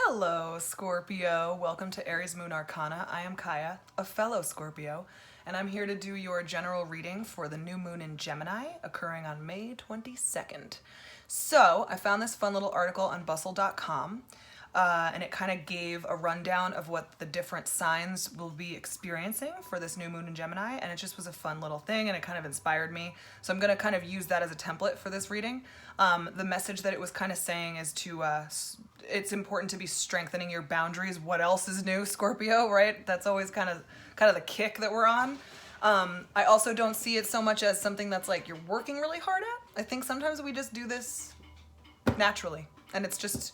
Hello, Scorpio. Welcome to Aries Moon Arcana. I am Kaya, a fellow Scorpio, and I'm here to do your general reading for the new moon in Gemini, occurring on May 22nd. So, I found this fun little article on bustle.com, and it kind of gave a rundown of what the different signs will be experiencing for this new moon in Gemini, and it just was a fun little thing, and it kind of inspired me. So I'm going to kind of use that as a template for this reading. The message that it was kind of saying is to, it's important to be strengthening your boundaries. What else is new, Scorpio, right? That's always kind of the kick that we're on. I also don't see it so much as something that's like you're working really hard at. I think sometimes we just do this naturally, and it's just,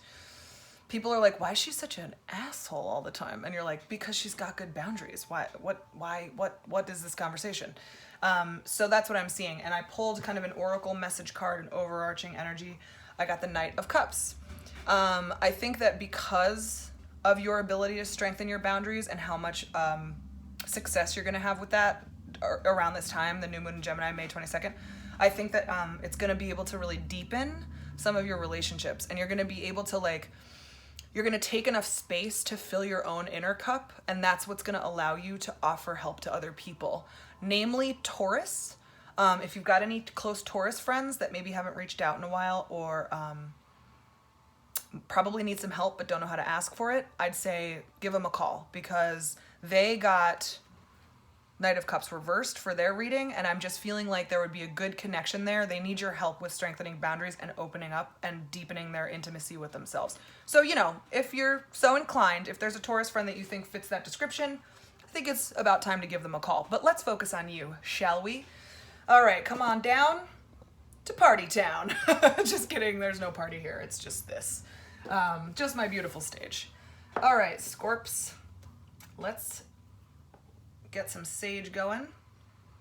people are like, why is she such an asshole all the time? And you're like, because she's got good boundaries. What is this conversation? So that's what I'm seeing. And I pulled kind of an oracle message card, an overarching energy. I got the Knight of Cups. I think that because of your ability to strengthen your boundaries and how much success you're going to have with that around this time, the new moon in Gemini, May 22nd, I think that it's going to be able to really deepen some of your relationships. And you're going to be able to you're going to take enough space to fill your own inner cup, and that's what's going to allow you to offer help to other people, namely Taurus. If you've got any close Taurus friends that maybe haven't reached out in a while, or probably need some help but don't know how to ask for it, I'd say give them a call, because they got Knight of Cups reversed for their reading, and I'm just feeling like there would be a good connection there. They need your help with strengthening boundaries and opening up and deepening their intimacy with themselves. So, if you're so inclined, if there's a Taurus friend that you think fits that description, I think it's about time to give them a call. But let's focus on you, shall we? All right, come on down to Party Town. Just kidding, there's no party here. It's just this. Just my beautiful stage. All right, Scorps, let's get some sage going.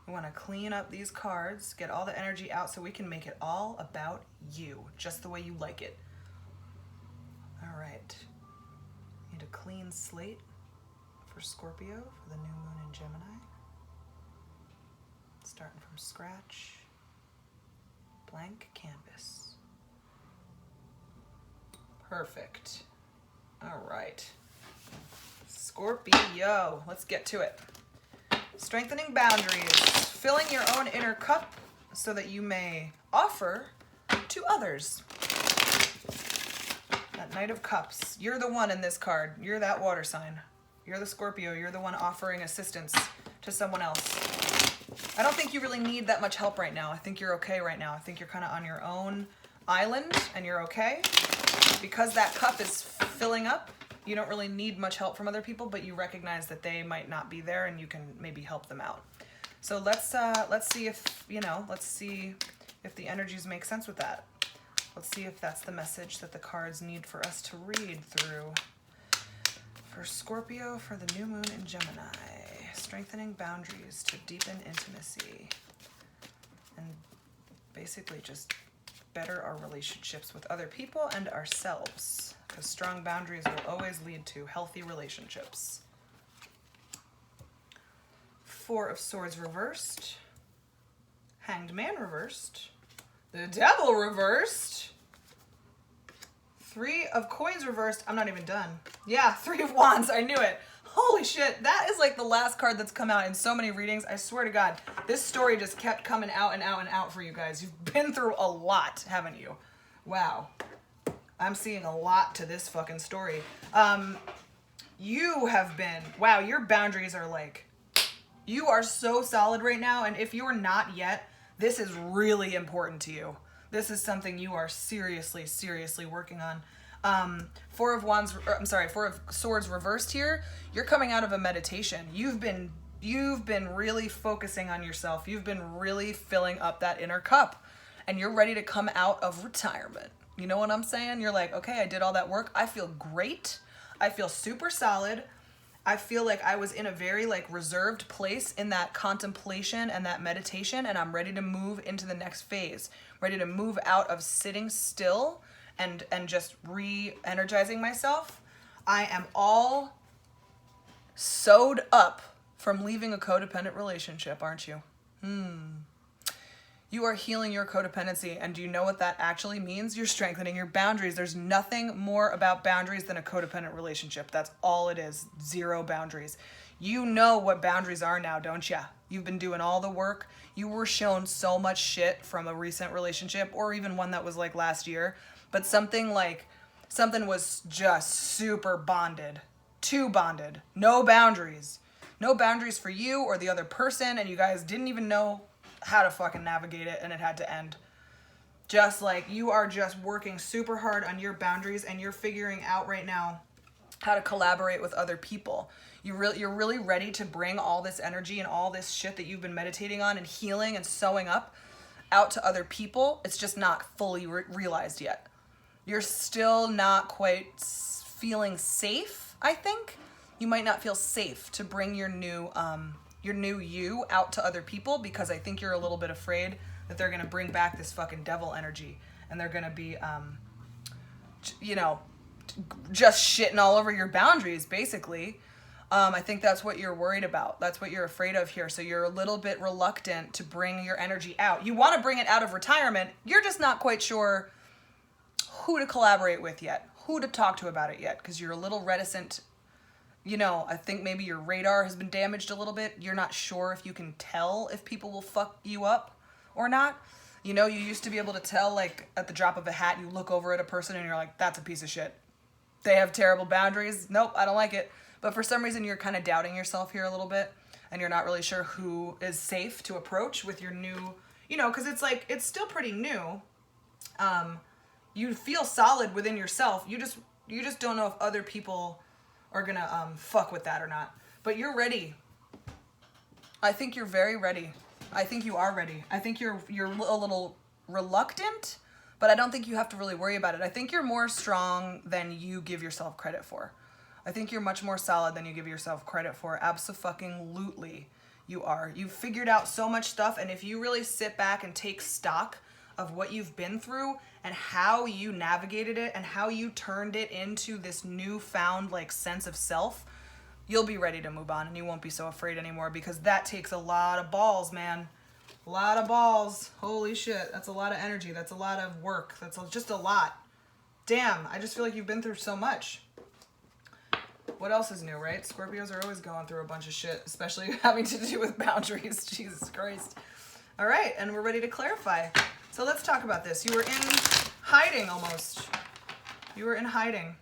We want to clean up these cards, get all the energy out so we can make it all about you, just the way you like it. All right. Need a clean slate for Scorpio for the new moon in Gemini. Starting from scratch. Blank canvas. Perfect. All right. Scorpio, let's get to it. Strengthening boundaries, filling your own inner cup so that you may offer to others. That Knight of Cups, you're the one in this card. You're that water sign. You're the Scorpio. You're the one offering assistance to someone else. I don't think you really need that much help right now. I think you're okay right now. I think you're kind of on your own island and you're okay. Because that cup is filling up, you don't really need much help from other people, but you recognize that they might not be there and you can maybe help them out. So let's see if, let's see if the energies make sense with that. Let's see if that's the message that the cards need for us to read through. For Scorpio, for the new moon in Gemini, strengthening boundaries to deepen intimacy and basically just better our relationships with other people and ourselves, because strong boundaries will always lead to healthy relationships. Four of Swords reversed, Hanged Man reversed, the Devil reversed, Three of Coins reversed. I'm not even done. Yeah, Three of Wands. I knew it. Holy shit, that is like the last card that's come out in so many readings. I swear to God, this story just kept coming out and out and out for you guys. You've been through a lot, haven't you? Wow. I'm seeing a lot to this fucking story. You have been, wow, your boundaries are you are so solid right now, and if you're not yet, this is really important to you. This is something you are seriously, seriously working on. Four of Swords reversed here. You're coming out of a meditation. You've been really focusing on yourself. You've been really filling up that inner cup, and you're ready to come out of retirement. You know what I'm saying? You're like, okay, I did all that work. I feel great. I feel super solid. I feel like I was in a very reserved place in that contemplation and that meditation, and I'm ready to move into the next phase. Ready to move out of sitting still and just re-energizing myself. I am all sewed up from leaving a codependent relationship, aren't you? You are healing your codependency, and do you know what that actually means? You're strengthening your boundaries. There's nothing more about boundaries than a codependent relationship. That's all it is. 0 boundaries. You know what boundaries are now, don't ya? You've been doing all the work. You were shown so much shit from a recent relationship, or even one that was like last year, but something was just super bonded. Too bonded. No boundaries. No boundaries for you or the other person, and you guys didn't even know how to fucking navigate it, and it had to end. Just like you are just working super hard on your boundaries, and you're figuring out right now how to collaborate with other people. You're really ready to bring all this energy and all this shit that you've been meditating on and healing and sewing up out to other people. It's just not fully realized yet. You're still not quite feeling safe, I think. You might not feel safe to bring your new you out to other people, because I think you're a little bit afraid that they're going to bring back this fucking devil energy, and they're going to be, just shitting all over your boundaries, basically. I think that's what you're worried about. That's what you're afraid of here. So you're a little bit reluctant to bring your energy out. You want to bring it out of retirement. You're just not quite sure who to collaborate with yet, who to talk to about it yet, because you're a little reticent. I think maybe your radar has been damaged a little bit. You're not sure if you can tell if people will fuck you up or not. You used to be able to tell, like, at the drop of a hat, you look over at a person and you're like, that's a piece of shit. They have terrible boundaries. Nope, I don't like it. But for some reason, you're kind of doubting yourself here a little bit, and you're not really sure who is safe to approach with your new, because it's still pretty new. You feel solid within yourself. You just don't know if other people are gonna fuck with that or not. But you're ready. I think you're very ready. I think you are ready. I think you're a little reluctant, but I don't think you have to really worry about it. I think you're more strong than you give yourself credit for. I think you're much more solid than you give yourself credit for. Abso-fucking-lutely, you are. You've figured out so much stuff, and if you really sit back and take stock of what you've been through and how you navigated it and how you turned it into this newfound sense of self, you'll be ready to move on, and you won't be so afraid anymore, because that takes a lot of balls, man. A lot of balls. Holy shit. That's a lot of energy. That's a lot of work. That's just a lot. Damn, I just feel like you've been through so much. What else is new, right? Scorpios are always going through a bunch of shit, especially having to do with boundaries. Jesus Christ. All right, and we're ready to clarify. So let's talk about this. You were in hiding almost. You were in hiding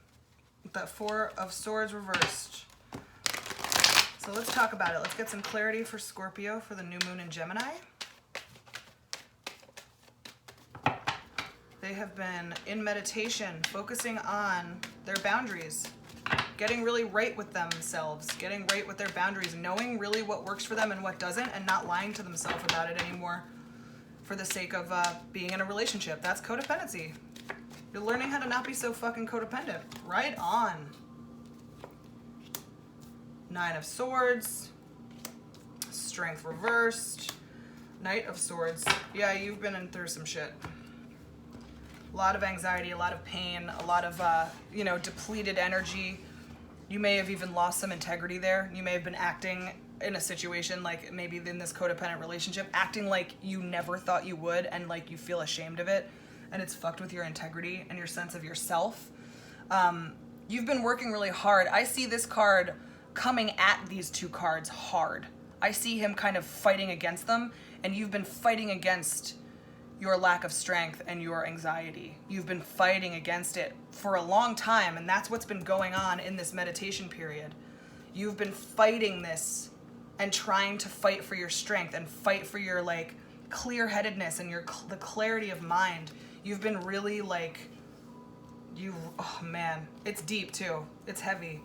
with that 4 of Swords reversed. So let's talk about it. Let's get some clarity for Scorpio for the new moon in Gemini. They have been in meditation, focusing on their boundaries, getting really right with themselves, getting right with their boundaries, knowing really what works for them and what doesn't, and not lying to themselves about it anymore for the sake of being in a relationship. That's codependency. You're learning how to not be so fucking codependent. Right on. 9 of Swords. Strength reversed. Knight of Swords. Yeah, you've been through some shit. A lot of anxiety, a lot of pain, a lot of, depleted energy. You may have even lost some integrity there. You may have been acting in a situation, like maybe in this codependent relationship, acting like you never thought you would, and like you feel ashamed of it, and it's fucked with your integrity and your sense of yourself. You've been working really hard. I see this card coming at these 2 cards hard. I see him kind of fighting against them, and you've been fighting against your lack of strength and your anxiety. You've been fighting against it for a long time, and that's what's been going on in this meditation period. You've been fighting this and trying to fight for your strength and fight for your clear-headedness and the clarity of mind. You've been really oh man, it's deep too. It's heavy.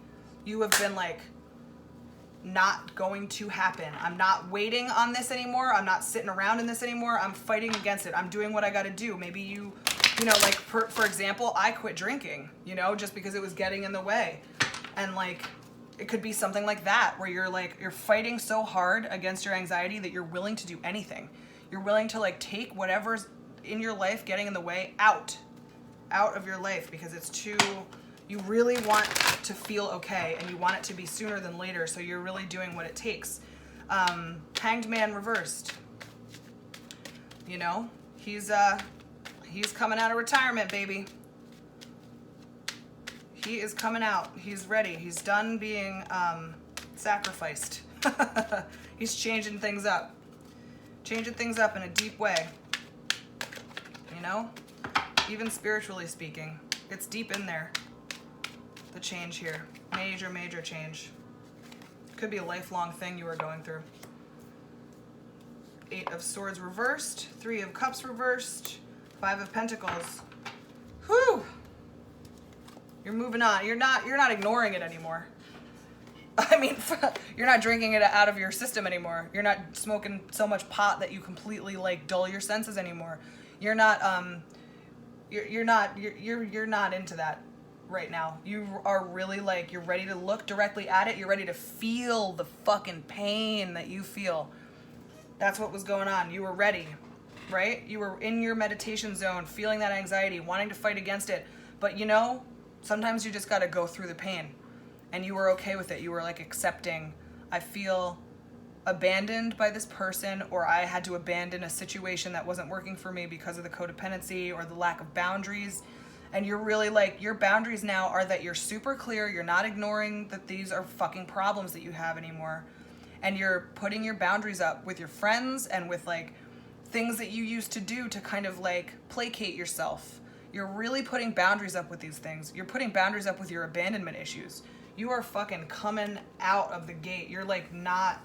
You have been not going to happen. I'm not waiting on this anymore. I'm not sitting around in this anymore. I'm fighting against it. I'm doing what I got to do. Maybe for example, I quit drinking, just because it was getting in the way. And it could be something like that, where you're fighting so hard against your anxiety that you're willing to do anything. You're willing to take whatever's in your life getting in the way out of your life, because it's too, you really want to feel okay, and you want it to be sooner than later, so you're really doing what it takes. Hanged Man reversed. You know, he's coming out of retirement, baby. He is coming out. He's ready. He's done being sacrificed. He's changing things up. Changing things up in a deep way. You know? Even spiritually speaking. It's deep in there. The change here. Major, major change. Could be a lifelong thing you are going through. 8 of Swords reversed. 3 of Cups reversed. 5 of Pentacles. Whew! You're moving on. You're not ignoring it anymore. I mean, you're not drinking it out of your system anymore. You're not smoking so much pot that you completely like dull your senses anymore. You're not you're not into that right now. You are really like, you're ready to look directly at it. You're ready to feel the fucking pain that you feel. That's what was going on. You were ready, right? You were in your meditation zone, feeling that anxiety, wanting to fight against it. But you know, sometimes you just got to go through the pain. And you were okay with it. You were like accepting, I feel abandoned by this person, or I had to abandon a situation that wasn't working for me because of the codependency or the lack of boundaries. And you're really like, your boundaries now are that you're super clear. You're not ignoring that these are fucking problems that you have anymore. And you're putting your boundaries up with your friends and with like things that you used to do to kind of like placate yourself. You're really putting boundaries up with these things. You're putting boundaries up with your abandonment issues. You are fucking coming out of the gate. You're like not,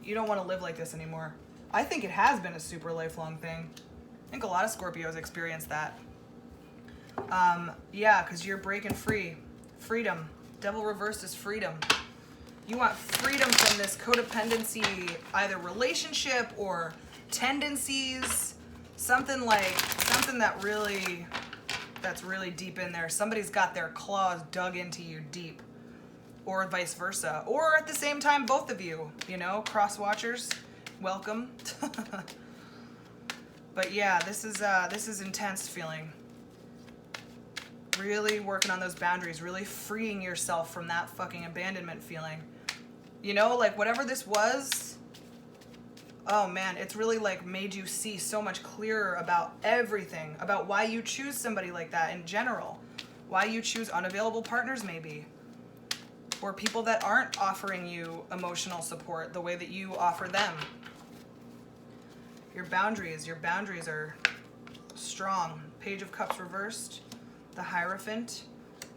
you don't want to live like this anymore. I think it has been a super lifelong thing. I think a lot of Scorpios experience that. Yeah, because you're breaking free. Freedom. Devil reversed is freedom. You want freedom from this codependency, either relationship or tendencies. Something that really, that's really deep in there. Somebody's got their claws dug into you deep. Or vice versa. Or at the same time, both of you, you know, cross watchers, welcome. But yeah, this is intense feeling. Really working on those boundaries, really freeing yourself from that fucking abandonment feeling. You know, like whatever this was, oh man, it's really like made you see so much clearer about everything, about why you choose somebody like that in general, why you choose unavailable partners maybe. Or people that aren't offering you emotional support the way that you offer them. Your boundaries are strong. Page of Cups reversed. The Hierophant.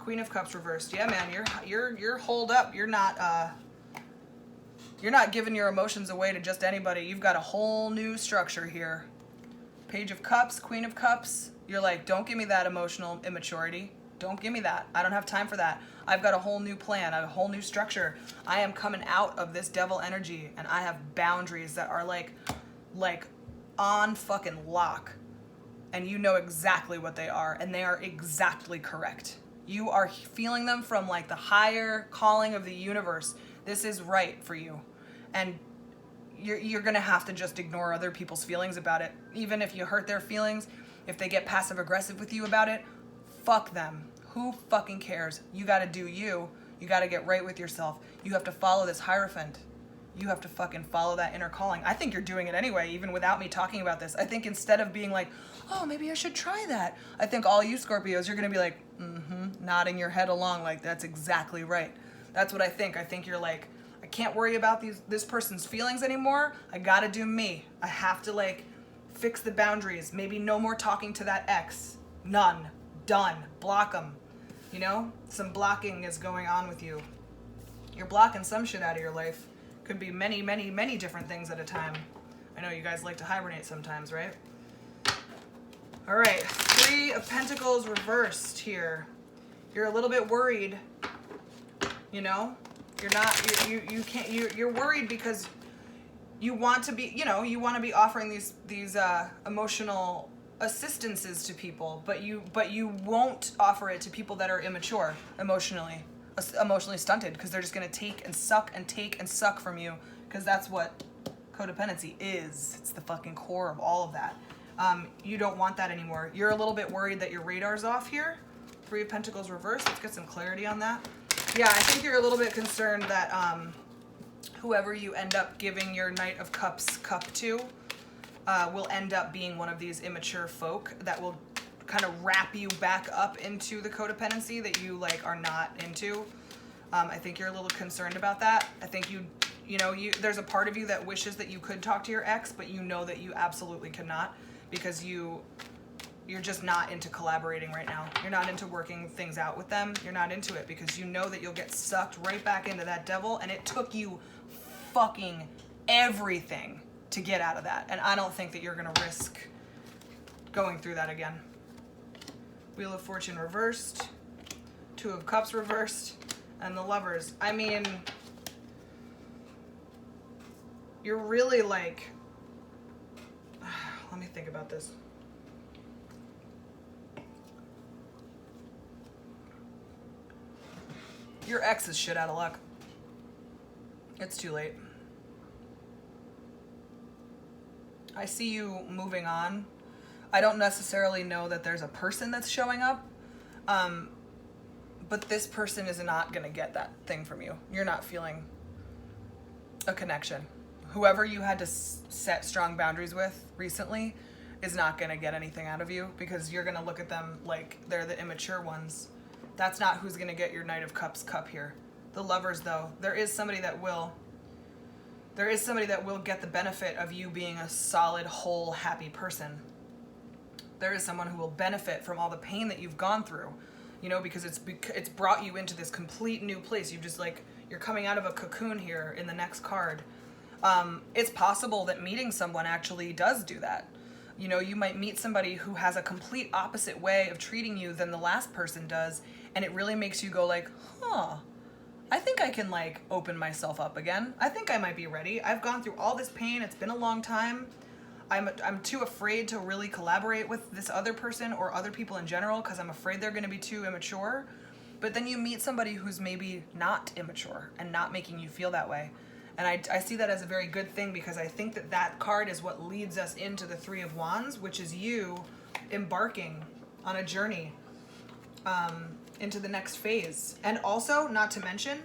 Queen of Cups reversed. Yeah, man, you're holed up. You're not giving your emotions away to just anybody. You've got a whole new structure here. Page of Cups, Queen of Cups. You're like, don't give me that emotional immaturity. Don't give me that. I don't have time for that. I've got a whole new plan, a whole new structure. I am coming out of this devil energy, and I have boundaries that are like on fucking lock. And you know exactly what they are, and they are exactly correct. You are feeling them from like the higher calling of the universe. This is right for you. And you're gonna have to just ignore other people's feelings about it. Even if you hurt their feelings, if they get passive aggressive with you about it, fuck them. Who fucking cares? You gotta do you. You gotta get right with yourself. You have to follow this Hierophant. You have to fucking follow that inner calling. I think you're doing it anyway, even without me talking about this. I think instead of being like, oh, maybe I should try that, I think all you Scorpios, you're gonna be like, nodding your head along like that's exactly right. That's what I think. I think you're like, I can't worry about this person's feelings anymore. I gotta do me. I have to like fix the boundaries. Maybe no more talking to that ex. None. Done. Block them. You know, some blocking is going on with you. You're blocking some shit out of your life. Could be many, many, many different things at a time. I know you guys like to hibernate sometimes, right? All right, 3 of Pentacles reversed here. You're a little bit worried, you know? You're not, you can't, you're worried because you want to be, you know, you want to be offering these emotional assistances to people, but you won't offer it to people that are immature emotionally stunted, because they're just going to take and suck from you, because that's what codependency is. It's the fucking core of all of that. You don't want that anymore. You're a little bit worried that your radar's off here. 3 of Pentacles reversed. Let's get some clarity on that. Yeah, I think you're a little bit concerned that whoever you end up giving your Knight of Cups cup to, will end up being one of these immature folk that will kind of wrap you back up into the codependency that you like are not into. I think you're a little concerned about that. I think there's a part of you that wishes that you could talk to your ex, but you know that you absolutely cannot because you're just not into collaborating right now. You're not into working things out with them. You're not into it because you know that you'll get sucked right back into that devil, and it took you fucking everything to get out of that. And I don't think that you're gonna risk going through that again. Wheel of Fortune reversed, Two of Cups reversed, and the Lovers. I mean, you're really like, let me think about this. Your ex is shit out of luck. It's too late. I see you moving on. I don't necessarily know that there's a person that's showing up, but this person is not going to get that thing from you. You're not feeling a connection. Whoever you had to set strong boundaries with recently is not going to get anything out of you because you're going to look at them like they're the immature ones. That's not who's going to get your Knight of Cups cup here. The Lovers, though, there is somebody that will get the benefit of you being a solid, whole, happy person. There is someone who will benefit from all the pain that you've gone through, because it's brought you into this complete new place. You're coming out of a cocoon here in the next card. It's possible that meeting someone actually does do that. You might meet somebody who has a complete opposite way of treating you than the last person does, and it really makes you go like, I think I can open myself up again. I think I might be ready. I've gone through all this pain. It's been a long time. I'm too afraid to really collaborate with this other person or other people in general because I'm afraid they're going to be too immature. But then you meet somebody who's maybe not immature and not making you feel that way. And I see that as a very good thing because I think that card is what leads us into the Three of Wands, which is you embarking on a journey into the next phase. And also, not to mention,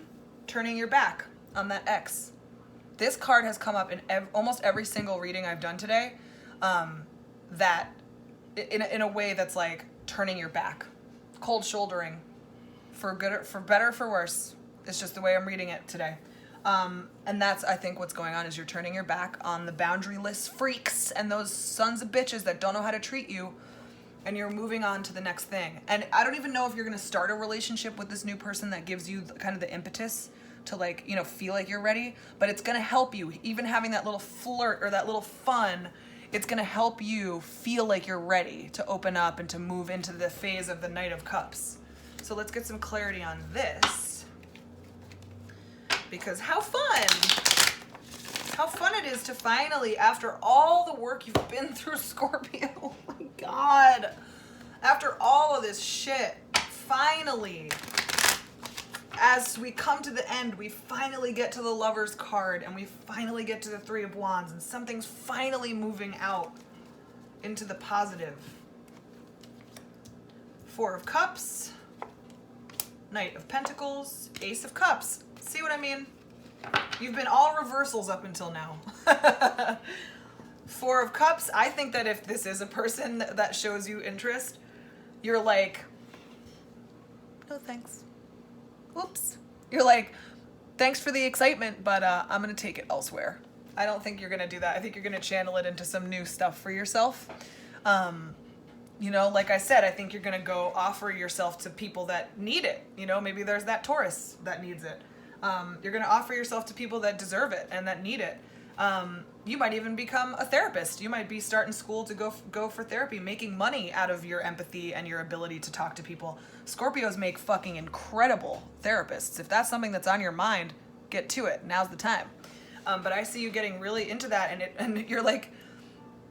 turning your back on that ex. This card has come up in almost every single reading I've done today, that in a way that's like turning your back, cold shouldering, for better or for worse. It's just the way I'm reading it today. And that's, I think, what's going on is you're turning your back on the boundaryless freaks and those sons of bitches that don't know how to treat you, and you're moving on to the next thing. And I don't even know if you're going to start a relationship with this new person that gives you kind of the impetus to feel like you're ready, but it's going to help you. Even having that little flirt or that little fun, it's going to help you feel like you're ready to open up and to move into the phase of the Knight of Cups. So let's get some clarity on this. Because how fun it is to finally, after all the work you've been through, Scorpio, oh my God, after all of this shit, finally, as we come to the end, we finally get to the Lovers card and we finally get to the Three of Wands and something's finally moving out into the positive. Four of Cups, Knight of Pentacles, Ace of Cups. See what I mean? You've been all reversals up until now. Four of Cups, I think that if this is a person that shows you interest, you're like, no thanks. Oops. You're like, thanks for the excitement, but I'm going to take it elsewhere. I don't think you're going to do that. I think you're going to channel it into some new stuff for yourself. Like I said, I think you're going to go offer yourself to people that need it. Maybe there's that Taurus that needs it. You're going to offer yourself to people that deserve it and that need it. You might even become a therapist. You might be starting school to go for therapy, making money out of your empathy and your ability to talk to people. Scorpios make fucking incredible therapists. If that's something that's on your mind, get to it. Now's the time. But I see you getting really into that, and you're like,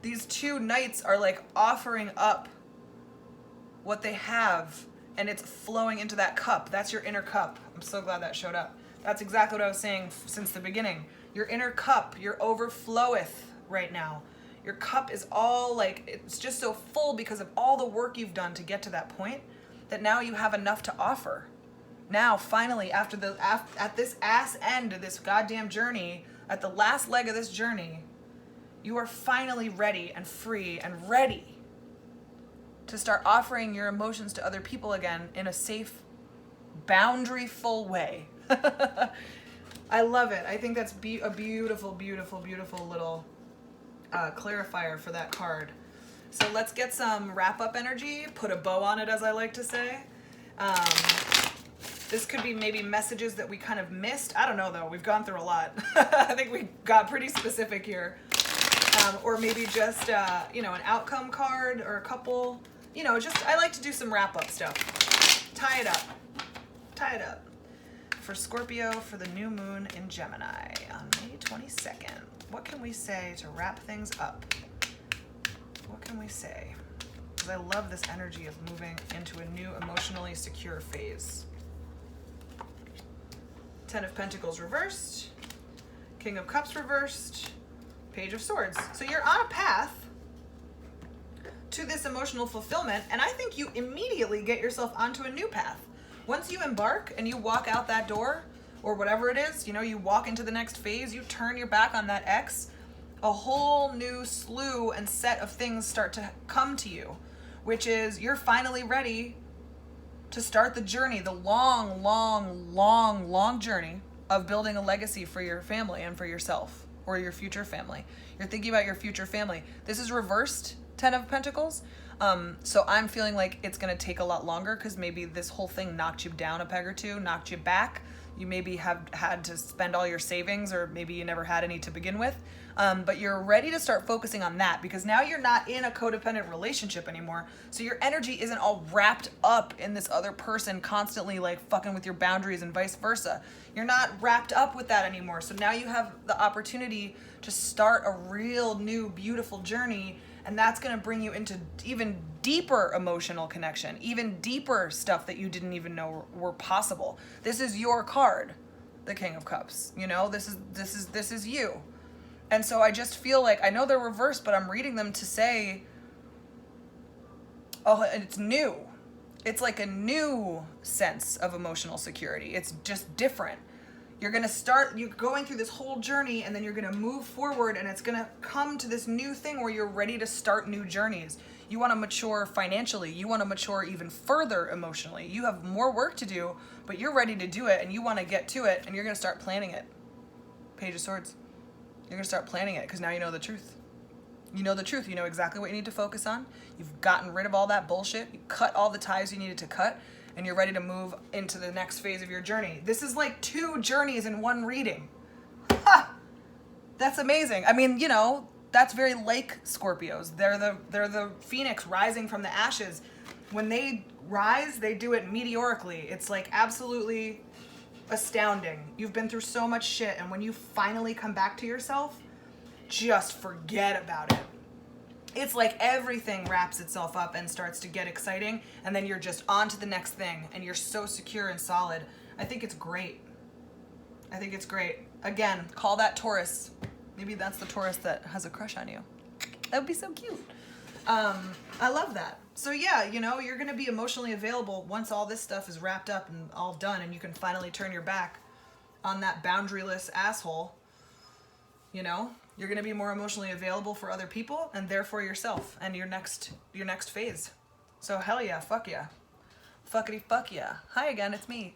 these two knights are like offering up what they have, and it's flowing into that cup. That's your inner cup. I'm so glad that showed up. That's exactly what I was saying since the beginning. Your inner cup, your overfloweth right now. Your cup is all it's just so full because of all the work you've done to get to that point that now you have enough to offer. Now, finally, at this ass end of this goddamn journey, at the last leg of this journey, You are finally ready and free and ready to start offering your emotions to other people again in a safe, boundary-full way. I love it. I think that's a beautiful, beautiful, beautiful little clarifier for that card. So let's get some wrap-up energy, put a bow on it, as I like to say. This could be maybe messages that we kind of missed. I don't know, though. We've gone through a lot. I think we got pretty specific here. Or maybe just, you know, an outcome card or a couple. You know, just, I like to do some wrap-up stuff. Tie it up. Tie it up. For Scorpio, for the new moon in Gemini on May 22nd. What can we say to wrap things up? What can we say? Because I love this energy of moving into a new emotionally secure phase. Ten of Pentacles reversed. King of Cups reversed. Page of Swords. So you're on a path to this emotional fulfillment, and I think you immediately get yourself onto a new path. Once you embark and you walk out that door, or whatever it is, you know, you walk into the next phase, you turn your back on that ex, a whole new slew and set of things start to come to you, which is you're finally ready to start the journey, the long, long, long, long journey of building a legacy for your family and for yourself or your future family. You're thinking about your future family. This is reversed Ten of Pentacles. So I'm feeling like it's going to take a lot longer because maybe this whole thing knocked you down a peg or two, knocked you back. You maybe have had to spend all your savings, or maybe you never had any to begin with. But you're ready to start focusing on that because now you're not in a codependent relationship anymore. So your energy isn't all wrapped up in this other person constantly like fucking with your boundaries and vice versa. You're not wrapped up with that anymore. So now you have the opportunity to start a real new beautiful journey, and that's going to bring you into even deeper emotional connection, even deeper stuff that you didn't even know were possible. This is your card, the King of Cups. You know, this is you. And so I just feel like, I know they're reversed, but I'm reading them to say, oh, it's new. It's like a new sense of emotional security. It's just different. You're going through this whole journey, and then you're going to move forward, and it's going to come to this new thing where you're ready to start new journeys. You want to mature financially. You want to mature even further emotionally. You have more work to do, but you're ready to do it, and you want to get to it, and you're going to start planning it. Page of Swords. You're going to start planning it because now you know the truth. You know the truth. You know exactly what you need to focus on. You've gotten rid of all that bullshit. You cut all the ties you needed to cut, and you're ready to move into the next phase of your journey. This is like 2 journeys in one reading. Ha! That's amazing. I mean, you know, that's very like Scorpios. They're the phoenix rising from the ashes. When they rise, they do it meteorically. It's like absolutely astounding. You've been through so much shit, and when you finally come back to yourself, just forget about it. It's like everything wraps itself up and starts to get exciting, and then you're just on to the next thing, and you're so secure and solid. I think it's great. I think it's great. Again, call that Taurus. Maybe that's the Taurus that has a crush on you. That would be so cute. I love that. So yeah, you know, you're going to be emotionally available once all this stuff is wrapped up and all done, and you can finally turn your back on that boundaryless asshole. You know, you're going to be more emotionally available for other people and therefore yourself and your next phase. So hell yeah, fuck yeah. Fuckity fuck yeah. Hi again, it's me.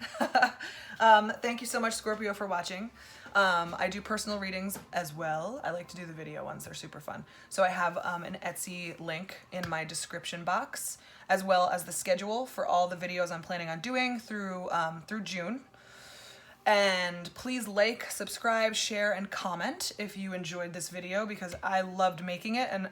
Thank you so much, Scorpio, for watching. I do personal readings as well. I like to do the video ones. They're super fun. So I have an Etsy link in my description box, as well as the schedule for all the videos I'm planning on doing through June. And please like, subscribe, share, and comment if you enjoyed this video, because I loved making it, and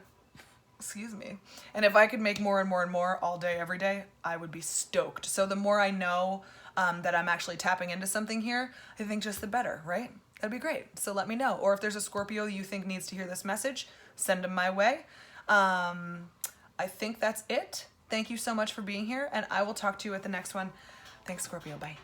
excuse me. And if I could make more and more and more all day, every day, I would be stoked. So the more I know that I'm actually tapping into something here, I think just the better, right? That'd be great. So let me know. Or if there's a Scorpio you think needs to hear this message, send them my way. I think that's it. Thank you so much for being here, and I will talk to you at the next one. Thanks, Scorpio. Bye.